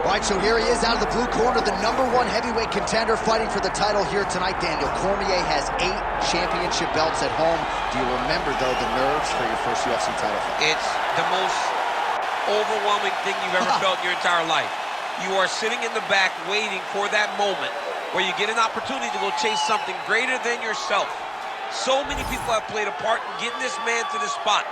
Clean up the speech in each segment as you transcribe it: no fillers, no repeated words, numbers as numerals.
All right, so here he is out of the blue corner, the #1 heavyweight contender fighting for the title here tonight. Daniel Cormier has 8 championship belts at home. Do you remember, though, the nerves for your first UFC title fight? It's the most overwhelming thing you've ever felt in your entire life. You are sitting in the back waiting for that moment where you get an opportunity to go chase something greater than yourself. So many people have played a part in getting this man to this spot.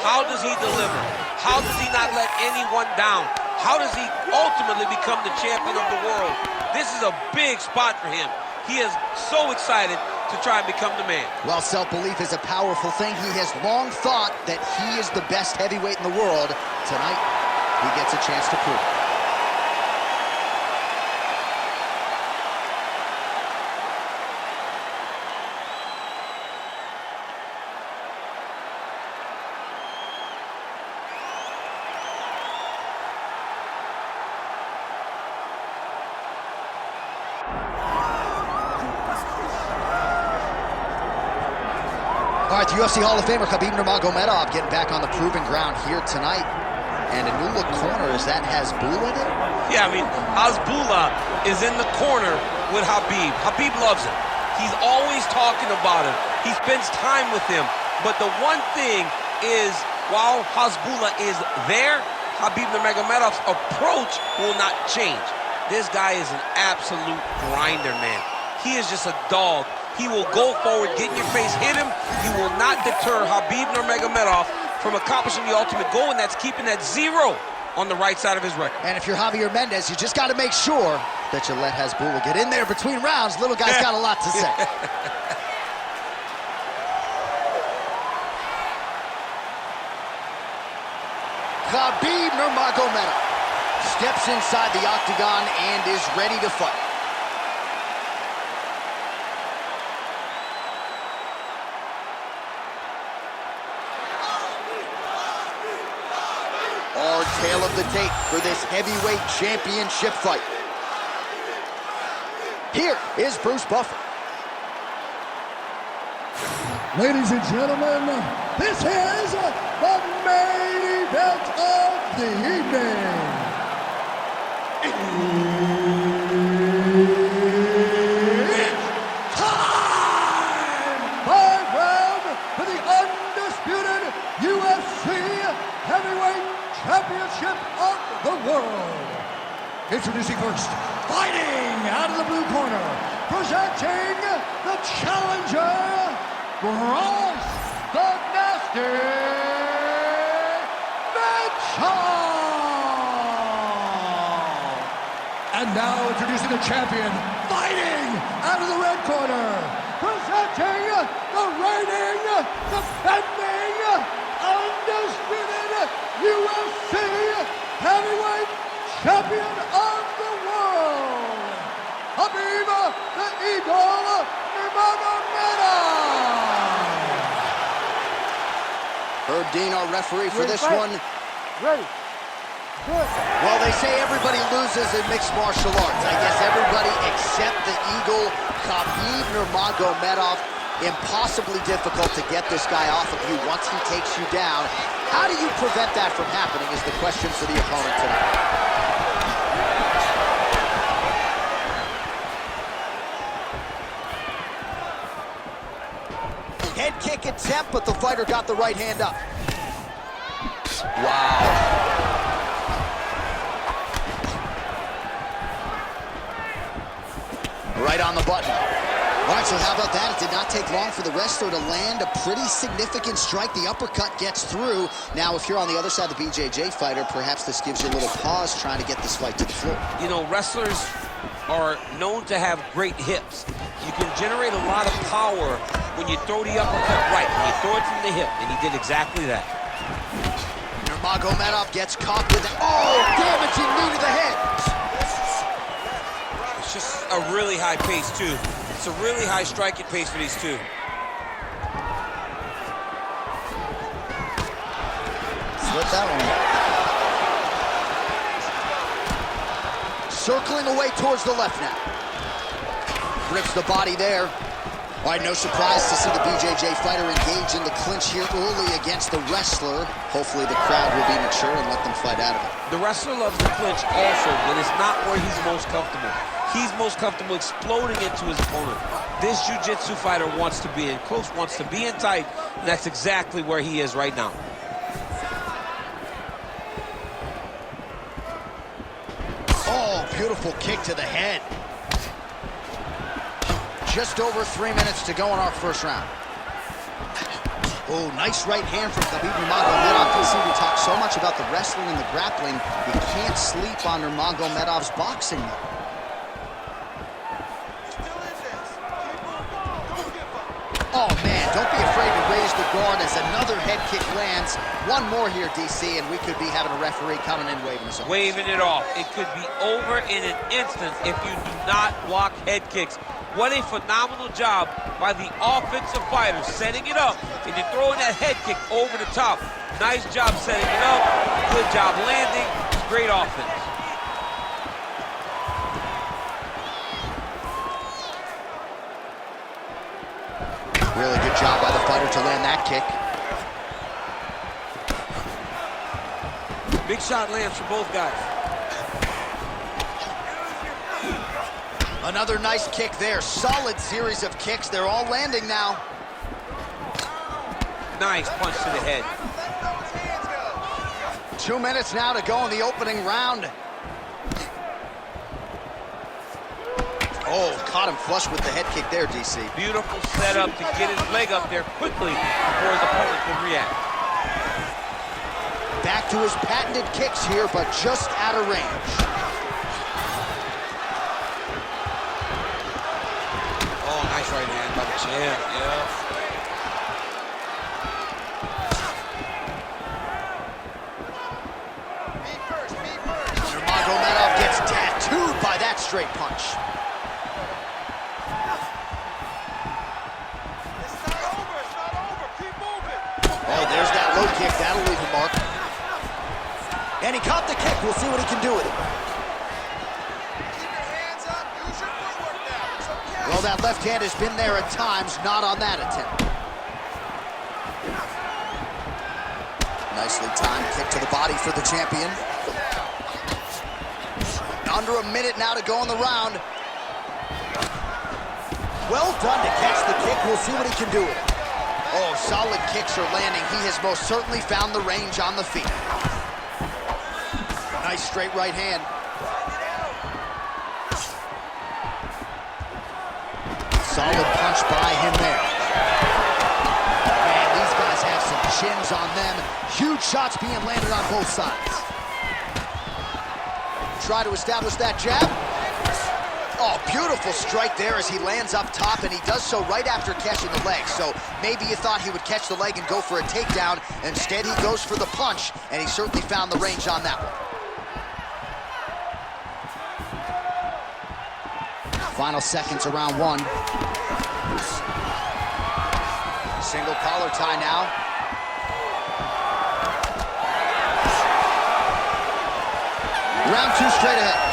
How does he deliver? How does he not let anyone down? How does he ultimately become the champion of the world? This is a big spot for him. He is so excited to try and become the man. Well, self-belief is a powerful thing. He has long thought that he is the best heavyweight in the world. Tonight, he gets a chance to prove it. All right, the UFC Hall of Famer Khabib Nurmagomedov getting back on the proving ground here tonight. And a new look corner, is that Shahbulat? Yeah, I mean, Shahbulat is in the corner with Khabib. Khabib loves him. He's always talking about him. He spends time with him. But the one thing is, while Shahbulat is there, Khabib Nurmagomedov's approach will not change. This guy is an absolute grinder, man. He is just a dog. He will go forward, get in your face, hit him. He will not deter Khabib Nurmagomedov from accomplishing the ultimate goal, and that's keeping that 0 on the right side of his record. And if you're Javier Mendez, you just got to make sure that you let Shahbulat get in there between rounds. Little guy's got a lot to say. Khabib Nurmagomedov steps inside the octagon and is ready to fight. Our tale of the tape for this heavyweight championship fight. Here is Bruce Buffer. Ladies and gentlemen, this is the main event of the evening. It's time! 5 rounds for the undisputed UFC heavyweight championship of the world. Introducing first, fighting out of the blue corner, presenting the challenger, Bryce the Nasty Mitchell. And now introducing the champion, fighting out of the red corner, presenting the reigning, defending, undisputed UFC heavyweight champion of the world, Khabib the Eagle Nurmagomedov. Herb Dean, our referee for this one. Ready. Good. Well, they say everybody loses in mixed martial arts. I guess everybody except the Eagle, Khabib Nurmagomedov. Impossibly difficult to get this guy off of you once he takes you down. How do you prevent that from happening is the question for the opponent tonight. Head kick attempt, but the fighter got the right hand up. Wow. Right on the button. All right, so how about that? It did not take long for the wrestler to land a pretty significant strike. The uppercut gets through. Now, if you're on the other side of the BJJ fighter, perhaps this gives you a little pause trying to get this fight to the floor. You know, wrestlers are known to have great hips. You can generate a lot of power when you throw the uppercut right, when you throw it from the hip, and he did exactly that. Nurmagomedov gets caught with an, damaging knee to the head. It's just a really high pace, too. It's a really high striking pace for these two. Slip that one. Circling away towards the left now. Rips the body there. All right, no surprise to see the BJJ fighter engage in the clinch here early against the wrestler. Hopefully the crowd will be mature and let them fight out of it. The wrestler loves the clinch also when it's not where he's most comfortable. He's most comfortable exploding into his opponent. This jiu-jitsu fighter wants to be in close, wants to be in tight, and that's exactly where he is right now. Oh, beautiful kick to the head. Just over 3 minutes to go in our first round. Oh, nice right hand from Khabib Nurmagomedov. You see, we talk so much about the wrestling and the grappling. You can't sleep on Nurmagomedov's boxing. Oh, man, don't be afraid to raise the guard as another head kick lands. One more here, DC, and we could be having a referee coming in waving us off. Waving it off. It could be over in an instant if you do not block head kicks. What a phenomenal job by the offensive fighter, setting it up, and you're throwing that head kick over the top. Nice job setting it up, good job landing, great offense. Really good job by the fighter to land that kick. Big shot lands for both guys. Another nice kick there. Solid series of kicks. They're all landing now. Nice punch to the head. 2 minutes now to go in the opening round. Oh, caught him flush with the head kick there, DC. Beautiful setup to get his leg up there quickly before his opponent can react. Back to his patented kicks here, but just out of range. Oh, nice right hand by the champ, yeah. Nurmagomedov gets tattooed by that straight punch. Oh, there's that low kick. That'll leave a mark. And he caught the kick. We'll see what he can do with it. Well, that left hand has been there at times, not on that attempt. Nicely timed kick to the body for the champion. Under a minute now to go in the round. Well done to catch the kick. We'll see what he can do with it. Oh, solid kicks are landing. He has most certainly found the range on the feet. Nice straight right hand. Solid punch by him there. Man, these guys have some chins on them. Huge shots being landed on both sides. Try to establish that jab. Oh, beautiful strike there as he lands up top, and he does so right after catching the leg. So maybe you thought he would catch the leg and go for a takedown. Instead, he goes for the punch, and he certainly found the range on that one. Final seconds of round one. Single collar tie now. Round two straight ahead.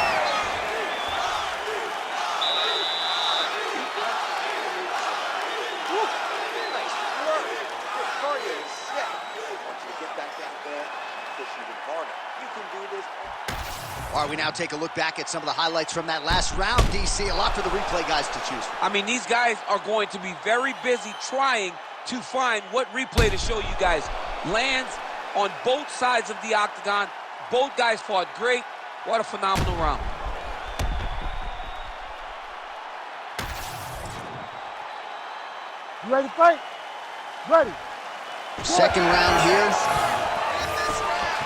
All right, we now take a look back at some of the highlights from that last round, DC. A lot for the replay guys to choose from. I mean, these guys are going to be very busy trying to find what replay to show you guys. Lands on both sides of the octagon. Both guys fought great. What a phenomenal round. You ready to fight? Ready. Second round here.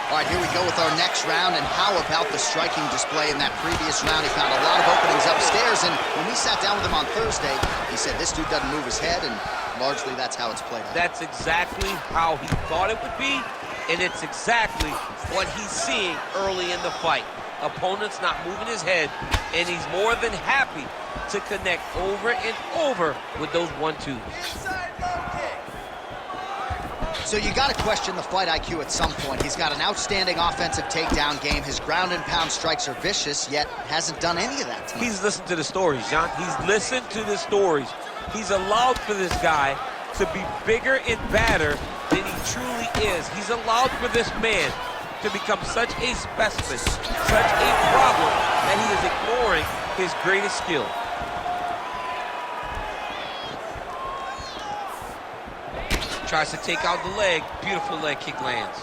All right, here we go with our next round, and how about the striking display in that previous round? He found a lot of openings upstairs, and when we sat down with him on Thursday, he said this dude doesn't move his head, and largely that's how it's played out. That's exactly how he thought it would be, and it's exactly what he's seeing early in the fight. Opponent's not moving his head, and he's more than happy to connect over and over with those 1-2s. So you got to question the fight IQ at some point. He's got an outstanding offensive takedown game. His ground and pound strikes are vicious, yet hasn't done any of that tonight. He's listened to the stories, John. He's listened to the stories. He's allowed for this guy to be bigger and badder than he truly is. He's allowed for this man to become such a specimen, such a problem, that he is ignoring his greatest skill. Tries to take out the leg. Beautiful leg kick lands.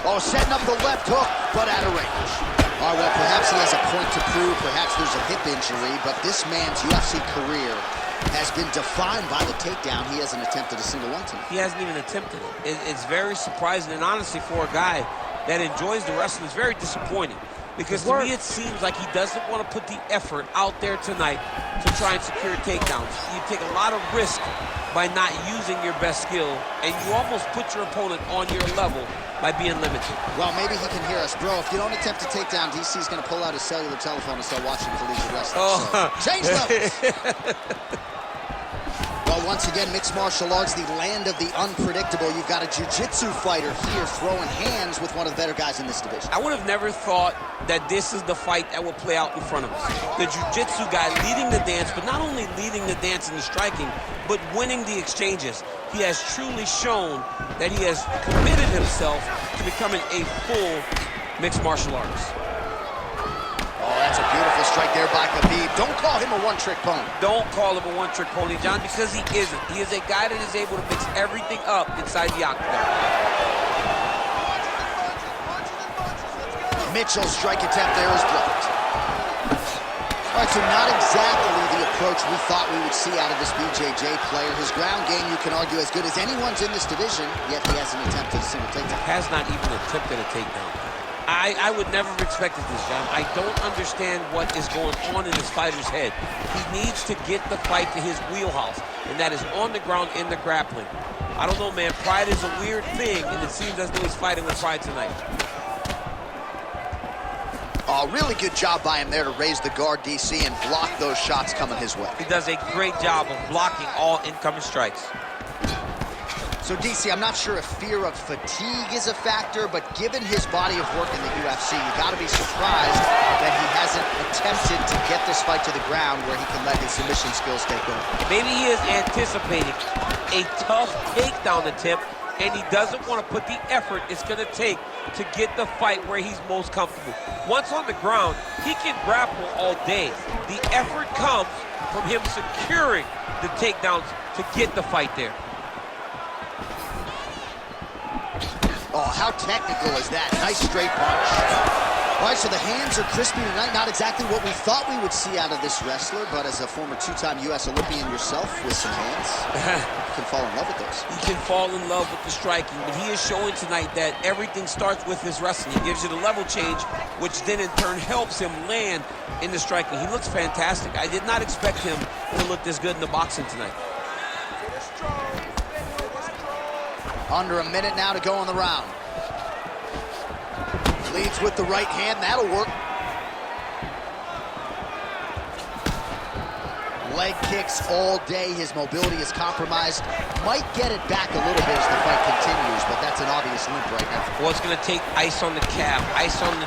Oh, setting up the left hook, but out of range. Oh, well, perhaps he has a point to prove. Perhaps there's a hip injury, but this man's UFC career has been defined by the takedown. He hasn't attempted a single one tonight. He hasn't even attempted it. It's very surprising, and honestly, for a guy that enjoys the wrestling, it's very disappointing. Because to me, it seems like he doesn't want to put the effort out there tonight to try and secure takedowns. You take a lot of risk by not using your best skill, and you almost put your opponent on your level by being limited. Well, maybe he can hear us. Bro, if you don't attempt a takedown, DC's going to pull out his cellular telephone and start watching collegiate wrestling. Oh. So, change levels. Well, once again, mixed martial arts, the land of the unpredictable. You've got a jiu-jitsu fighter here throwing hands with one of the better guys in this division. I would have never thought that this is the fight that will play out in front of us. The jiu-jitsu guy leading the dance, but not only leading the dance in the striking, but winning the exchanges. He has truly shown that he has committed himself to becoming a full mixed martial artist. Oh, that's a beautiful strike there by Khabib. Don't call him a one-trick pony. Don't call him a one-trick pony, John, because he isn't. He is a guy that is able to mix everything up inside the octagon. Mitchell's strike attempt there is blocked. All right, so not exactly the approach we thought we would see out of this BJJ player. His ground game, you can argue, as good as anyone's in this division, yet he hasn't attempted a single takedown. Has not even attempted a takedown. I would never have expected this, John. I don't understand what is going on in this fighter's head. He needs to get the fight to his wheelhouse, and that is on the ground in the grappling. I don't know, man. Pride is a weird thing, and it seems as though he's fighting with pride tonight. Oh, really good job by him there to raise the guard, DC, and block those shots coming his way. He does a great job of blocking all incoming strikes. So, DC, I'm not sure if fear of fatigue is a factor, but given his body of work in the UFC, you got to be surprised that he hasn't attempted to get this fight to the ground where he can let his submission skills take over. Maybe he is anticipating a tough takedown attempt, and he doesn't want to put the effort it's going to take to get the fight where he's most comfortable. Once on the ground, he can grapple all day. The effort comes from him securing the takedowns to get the fight there. Oh, how technical is that? Nice straight punch. All right, so the hands are crispy tonight. Not exactly what we thought we would see out of this wrestler, but as a former two-time U.S. Olympian yourself with some hands, you can fall in love with those. He can fall in love with the striking, but he is showing tonight that everything starts with his wrestling. He gives you the level change, which then in turn helps him land in the striking. He looks fantastic. I did not expect him to look this good in the boxing tonight. Under a minute now to go on the round. Leads with the right hand, that'll work. Leg kicks all day, his mobility is compromised. Might get it back a little bit as the fight continues, but that's an obvious limp right now. Well, it's gonna take ice on the calf, ice on the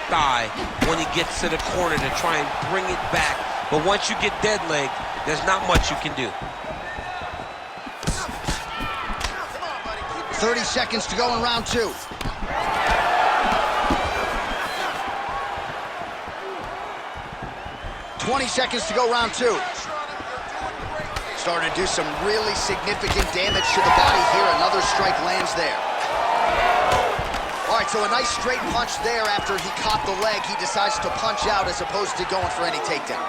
thigh when he gets to the corner to try and bring it back. But once you get dead leg, there's not much you can do. 30 seconds to go in round two. $20 seconds to go round two. Starting to do some really significant damage to the body here. Another strike lands there. All right, so a nice straight punch there after he caught the leg. He decides to punch out as opposed to going for any takedown.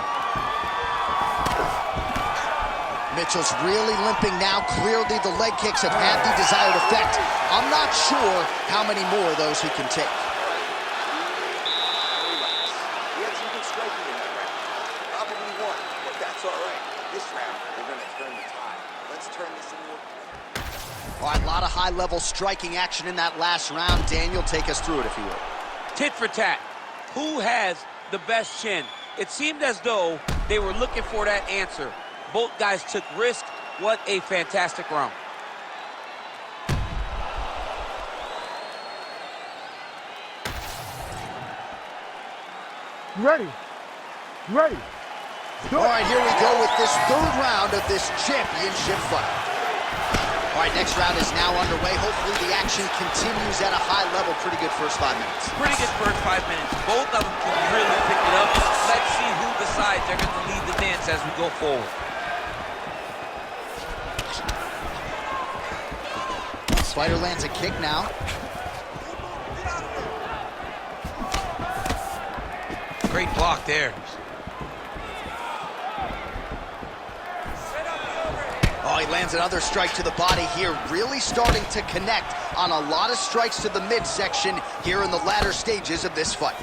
Mitchell's really limping now. Clearly, the leg kicks have had the desired effect. I'm not sure how many more of those he can take. He had some good striking in that round. Probably won, but that's all right. This round, we're going to turn the tide. Let's turn this into a... All right, a lot of high-level striking action in that last round. Daniel, take us through it, if you will. Tit for tat. Who has the best chin? It seemed as though they were looking for that answer. Both guys took risk. What a fantastic round. Ready. Ready. All right, here we go with this third round of this championship fight. All right, next round is now underway. Hopefully the action continues at a high level. Pretty good first 5 minutes. Pretty good first 5 minutes. Both of them can really pick it up. Let's see who decides they're going to lead the dance as we go forward. Fighter lands a kick now. Great block there. Oh, he lands another strike to the body here, really starting to connect on a lot of strikes to the midsection here in the latter stages of this fight.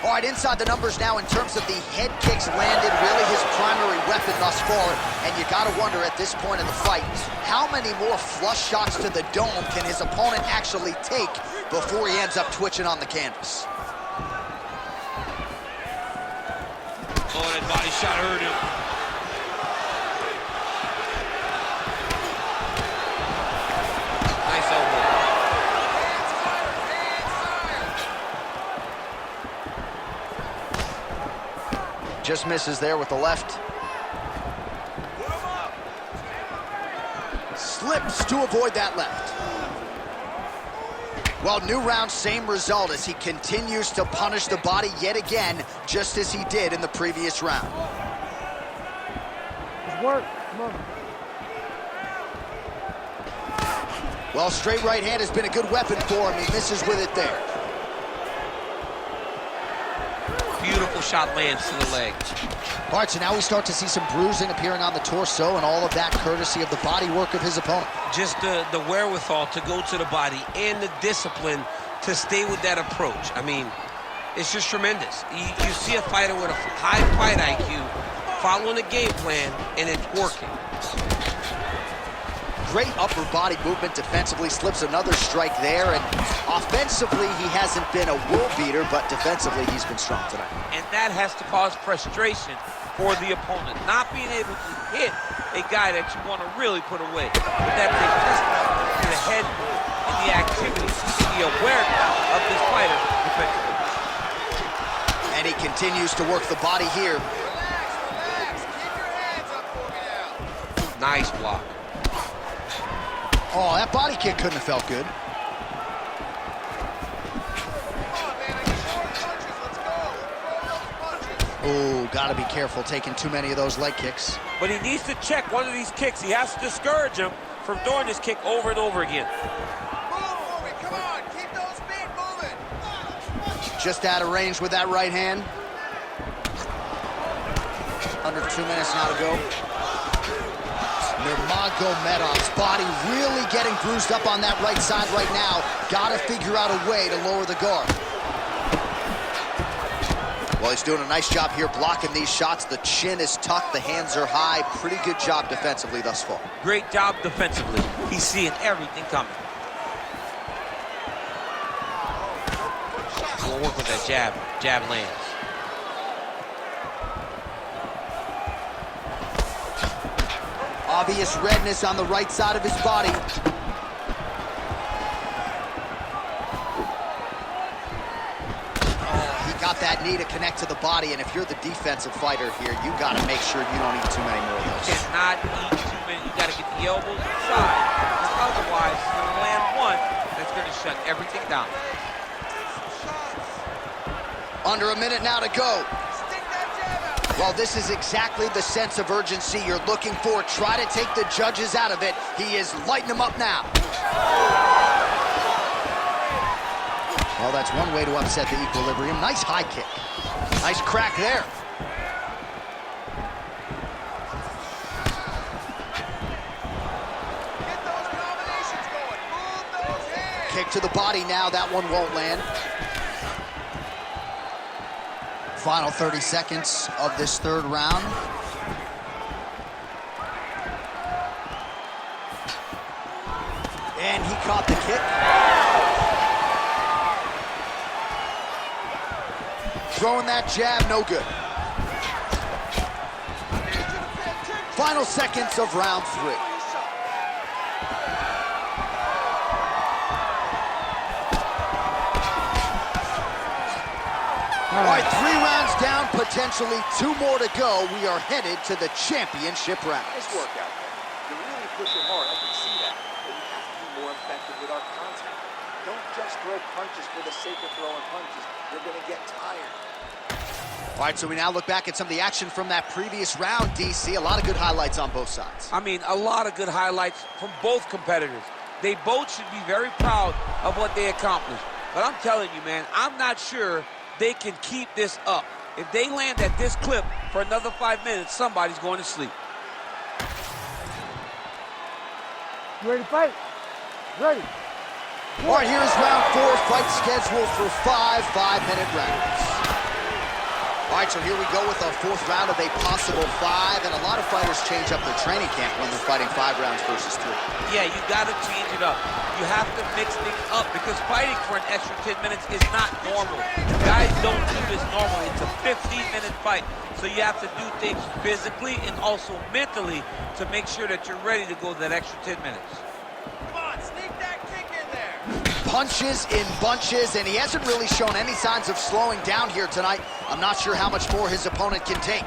All right, inside the numbers now in terms of the head kicks landed, really his primary weapon thus far. And you gotta wonder at this point in the fight, how many more flush shots to the dome can his opponent actually take before he ends up twitching on the canvas? Oh, that body shot hurt him. Nice elbow. Just misses there with the left. Slips to avoid that left. Well, new round, same result as he continues to punish the body yet again, just as he did in the previous round. Good work. Come on. Well, straight right hand has been a good weapon for him. He misses with it there. Beautiful shot lands to the leg. All right, so now we start to see some bruising appearing on the torso, and all of that courtesy of the body work of his opponent. Just the wherewithal to go to the body and the discipline to stay with that approach. I mean, it's just tremendous. You see a fighter with a high fight IQ following a game plan, and it's working. Great upper body movement defensively, slips another strike there, and offensively he hasn't been a world beater, but defensively he's been strong tonight. And that has to cause frustration for the opponent, not being able to hit a guy that you want to really put away. But that's a testament to the head and the activity, the awareness of this fighter defensively. And he continues to work the body here. Relax. Keep your hands up for me now. Nice block. Oh, that body kick couldn't have felt good. Oh, gotta be careful taking too many of those leg kicks. But he needs to check one of these kicks. He has to discourage him from doing this kick over and over again. Move for me, come on. Keep those feet moving. Just out of range with that right hand. Under 2 minutes now to go. Nurmagomedov's body really getting bruised up on that right side right now. Gotta figure out a way to lower the guard. Well, he's doing a nice job here blocking these shots. The chin is tucked, the hands are high. Pretty good job defensively thus far. Great job defensively. He's seeing everything coming. We'll work with that jab. Jab lands. Obvious redness on the right side of his body. He got that knee to connect to the body, and if you're the defensive fighter here, you got to make sure you don't eat too many more of those. You cannot eat too many. You got to get the elbows inside. Otherwise, you're going to land one that's going to shut everything down. Under a minute now to go. Well, this is exactly the sense of urgency you're looking for. Try to take the judges out of it. He is lighting them up now. Well, that's one way to upset the equilibrium. Nice high kick. Nice crack there. Get those combinations going. Move those hands. Kick to the body now. That one won't land. Final 30 seconds of this third round. And he caught the kick. Throwing that jab, no good. Final seconds of round 3. All right, 3 rounds down, potentially 2 more to go. We are headed to the championship round. Nice work out there. You're really pushing hard, I can see that. But we have to be more effective with our contact. Don't just throw punches for the sake of throwing punches. You're gonna get tired. All right, so we now look back at some of the action from that previous round, DC. A lot of good highlights on both sides. I mean, a lot of good highlights from both competitors. They both should be very proud of what they accomplished. But I'm telling you, man, I'm not sure they can keep this up. If they land at this clip for another 5 minutes, somebody's going to sleep. You ready to fight? Ready. All right, here's round 4, fight scheduled for 5 5-minute rounds. All right, so here we go with our 4th round of a possible 5, and a lot of fighters change up their training camp when they're fighting 5 rounds versus 3. Yeah, you got to change it up. You have to mix things up because fighting for an extra 10 minutes is not normal. Guys don't do this normally. It's a 15-minute fight, so you have to do things physically and also mentally to make sure that you're ready to go that extra 10 minutes. Punches in bunches, and he hasn't really shown any signs of slowing down here tonight. I'm not sure how much more his opponent can take.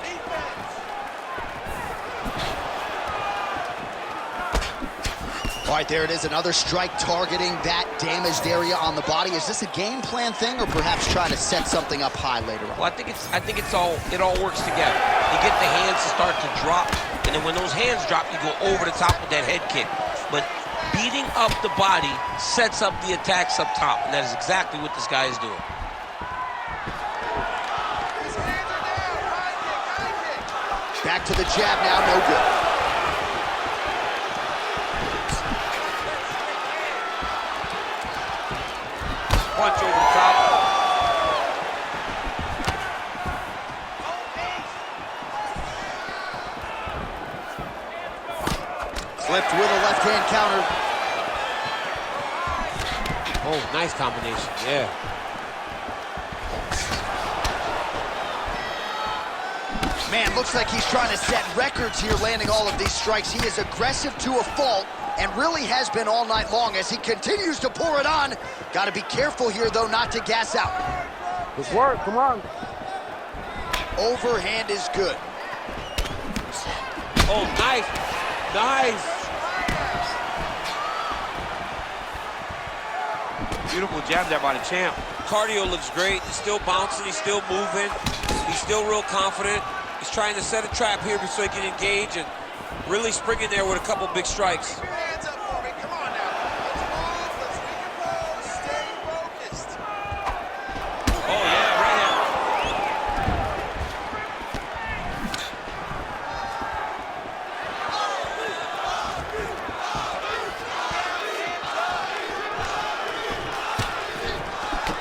All right, there it is, another strike targeting that damaged area on the body. Is this a game plan thing, or perhaps trying to set something up high later on? Well, I think it all works together. You get the hands to start to drop, and then when those hands drop, you go over the top with that head kick. But beating up the body sets up the attacks up top, and that is exactly what this guy is doing. Back to the jab now, no good. Punch over the top. Flipped with a left-hand counter. Oh, nice combination, yeah. Man, looks like he's trying to set records here, landing all of these strikes. He is aggressive to a fault and really has been all night long as he continues to pour it on. Got to be careful here, though, not to gas out. Good work, come on. Overhand is good. Oh, nice, nice. Beautiful jab there by the champ. Cardio looks great. He's still bouncing. He's still moving. He's still real confident. He's trying to set a trap here so he can engage and really spring in there with a couple big strikes. Your hands up for me. Come on now. Let's recompose. Stay focused. Oh, yeah, right hand.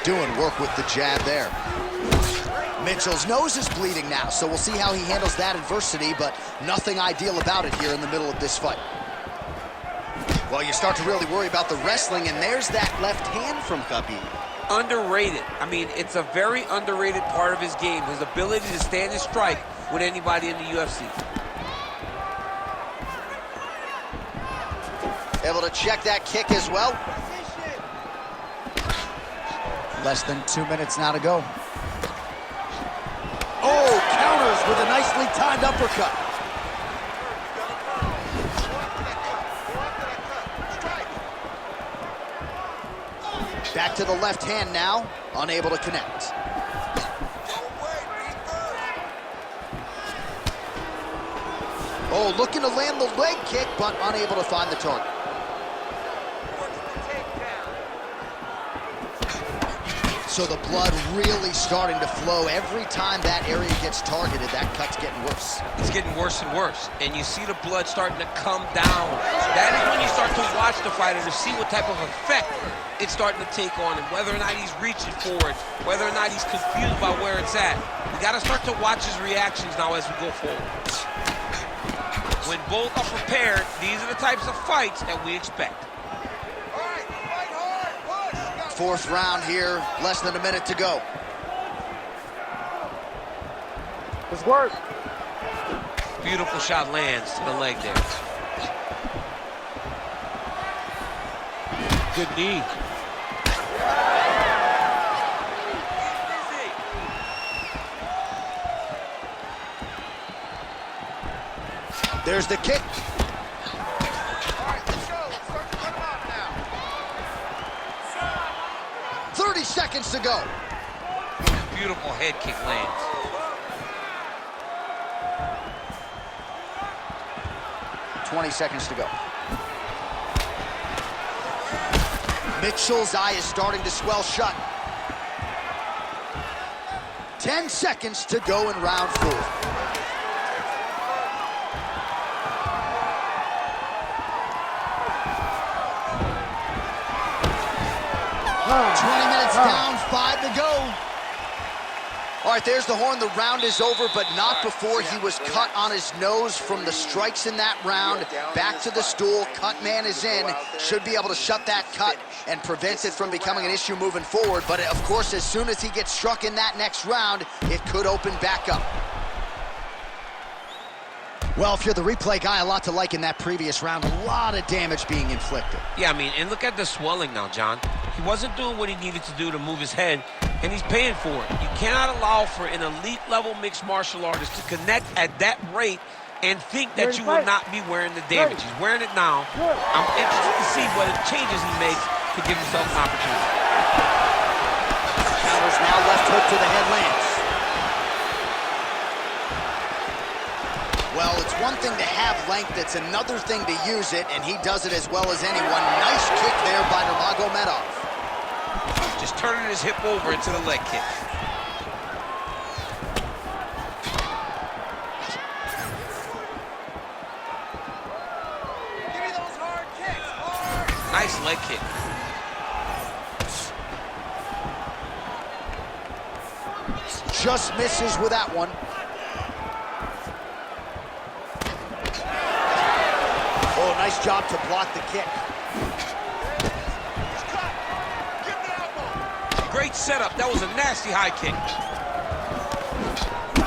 Doing work with the jab there. Mitchell's nose is bleeding now, so we'll see how he handles that adversity, but nothing ideal about it here in the middle of this fight. Well, you start to really worry about the wrestling, and there's that left hand from Khabib. Underrated. I mean, it's a very underrated part of his game, his ability to stand and strike with anybody in the UFC. Able to check that kick as well. Less than 2 minutes now to go. Oh, counters with a nicely timed uppercut. Back to the left hand now, unable to connect. Oh, looking to land the leg kick, but unable to find the target. So the blood really starting to flow. Every time that area gets targeted, that cut's getting worse. It's getting worse and worse, and you see the blood starting to come down. That is when you start to watch the fighter to see what type of effect it's starting to take on him, whether or not he's reaching for it, whether or not he's confused by where it's at. We got to start to watch his reactions now as we go forward. When both are prepared, these are the types of fights that we expect. 4th round here, less than a minute to go. Let's work. Beautiful shot lands to the leg there. Good knee. There's the kick. All right, let's go. Start to come off now. 30 seconds to go. Beautiful head kick lands. $20 seconds to go. Mitchell's eye is starting to swell shut. 10 seconds to go in round 4. Oh. 20 minutes down, 5 to go. All right, there's the horn. The round is over, but not before he was cut on his nose from the strikes in that round. Back to the stool. Cut man is in. Should be able to shut that cut and prevent it from becoming an issue moving forward. But, of course, as soon as he gets struck in that next round, it could open back up. Well, if you're the replay guy, a lot to like in that previous round. A lot of damage being inflicted. Yeah, I mean, and look at the swelling now, John. He wasn't doing what he needed to do to move his head, and he's paying for it. You cannot allow for an elite-level mixed martial artist to connect at that rate and think that you will not be wearing the damage. He's wearing it now. I'm interested to see what changes he makes to give himself an opportunity. Counters now, left hook to the head lands. Well, it's one thing to have length, it's another thing to use it, and he does it as well as anyone. Nice kick there by Nurmagomedov. Just turning his hip over into the leg kick. Give me those hard kicks, hard. Nice leg kick. Just misses with that one. Oh, nice job to block the kick. Great setup. That was a nasty high kick.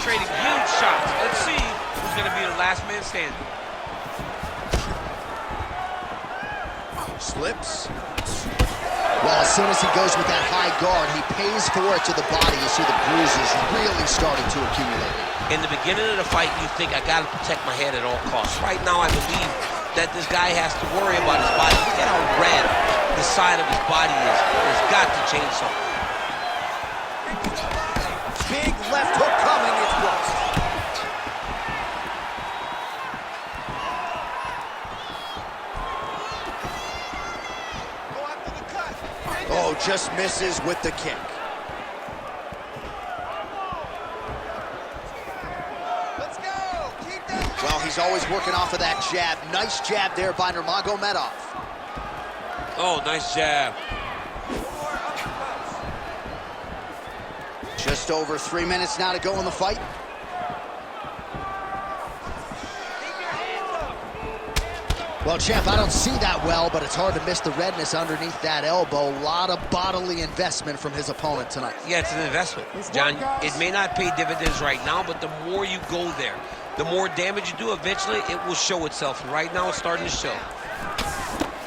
Trading huge shots. Let's see who's going to be the last man standing. Slips. Well, as soon as he goes with that high guard, he pays for it to the body. You see the bruises really starting to accumulate. In the beginning of the fight, you think, I got to protect my head at all costs. Right now, I believe that this guy has to worry about his body. Look at how red the side of his body is. It's got to change something. Big left hook coming, it's blocked. Go after the cut. Oh, just misses with the kick. Let's go. Keep that. Well, he's always working off of that jab. Nice jab there by Nurmagomedov. Oh, nice jab. Just over 3 minutes now to go in the fight. Well, champ, I don't see that well, but it's hard to miss the redness underneath that elbow. A lot of bodily investment from his opponent tonight. Yeah, it's an investment. John, it may not pay dividends right now, but the more you go there, the more damage you do, eventually it will show itself. And right now it's starting to show.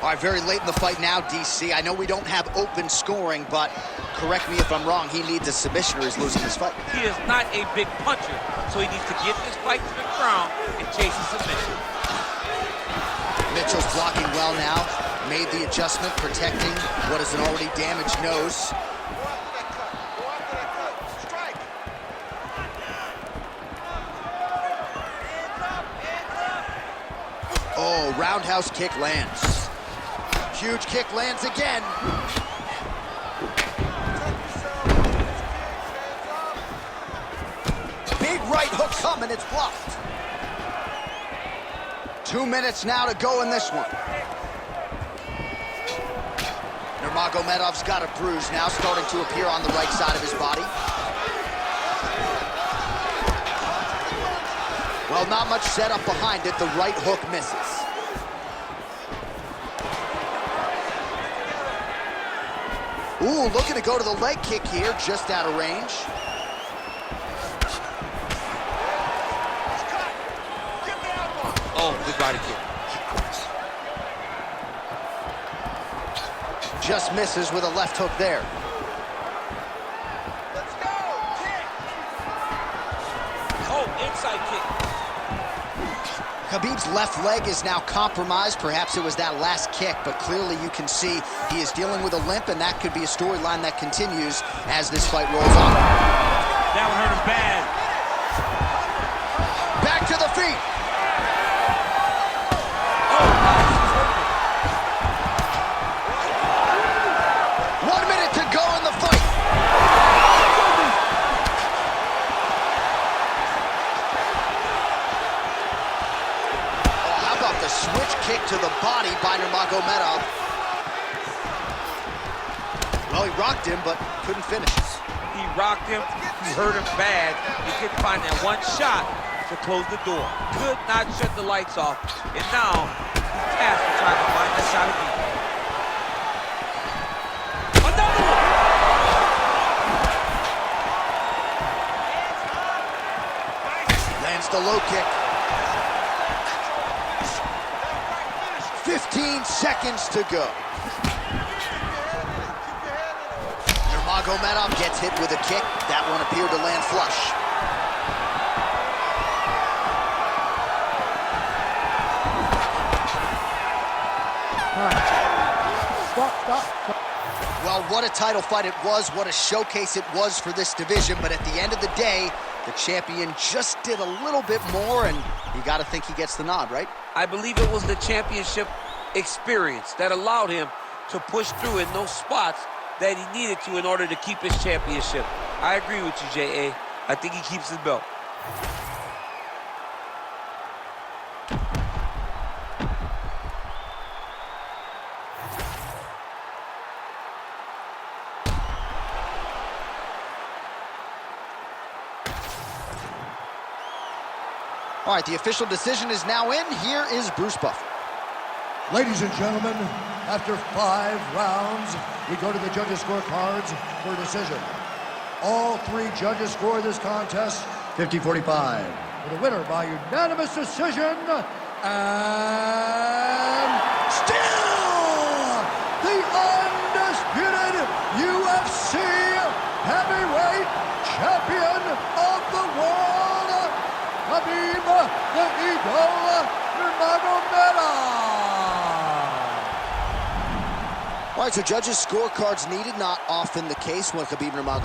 All right, very late in the fight now, DC. I know we don't have open scoring, but correct me if I'm wrong, he needs a submission or he's losing this fight. He is not a big puncher, so he needs to get this fight to the ground and chase a submission. Mitchell's blocking well now. Made the adjustment, protecting what is an already damaged nose. Go after that cut. Go after that cut. Strike. Hands up. Hands up. Oh, roundhouse kick lands. Huge kick lands again. Big right hook coming, it's blocked. 2 minutes now to go in this one. Nurmagomedov's got a bruise now starting to appear on the right side of his body. Well, not much setup behind it. The right hook misses. Ooh, looking to go to the leg kick here, just out of range. Oh, good body kick. Just misses with a left hook there. Let's go. Kick. Oh, inside kick. Khabib's left leg is now compromised. Perhaps it was that last kick, but clearly you can see he is dealing with a limp, and that could be a storyline that continues as this fight rolls on. That one hurt him bad. Back to the feet. Oh, nice. He's hurting. 1 minute to go in the fight. The switch kick to the body by Nurmagomedov. Well, he rocked him, but couldn't finish. He rocked him. He hurt him bad. He couldn't find that one shot to close the door. Could not shut the lights off. And now, he's tasked with trying to find that shot again. Another one! Lands the low kick. 15 seconds to go. Nurmagomedov gets hit with a kick. That one appeared to land flush. Stop. Well, what a title fight it was. What a showcase it was for this division. But at the end of the day, the champion just did a little bit more, and you got to think he gets the nod, right? I believe it was the championship experience that allowed him to push through in those spots that he needed to in order to keep his championship. I agree with you, J.A. I think he keeps his belt. All right, the official decision is now in. Here is Bruce Buffer. Ladies and gentlemen, after 5 rounds, we go to the judges' scorecards for a decision. All 3 judges score this contest 50-45. For the winner by unanimous decision, and still the undisputed UFC heavyweight champion of the world, Khabib the Eagle Nurmagomedov. All right, so judges' scorecards needed, not often the case when Khabib Nurmagomedov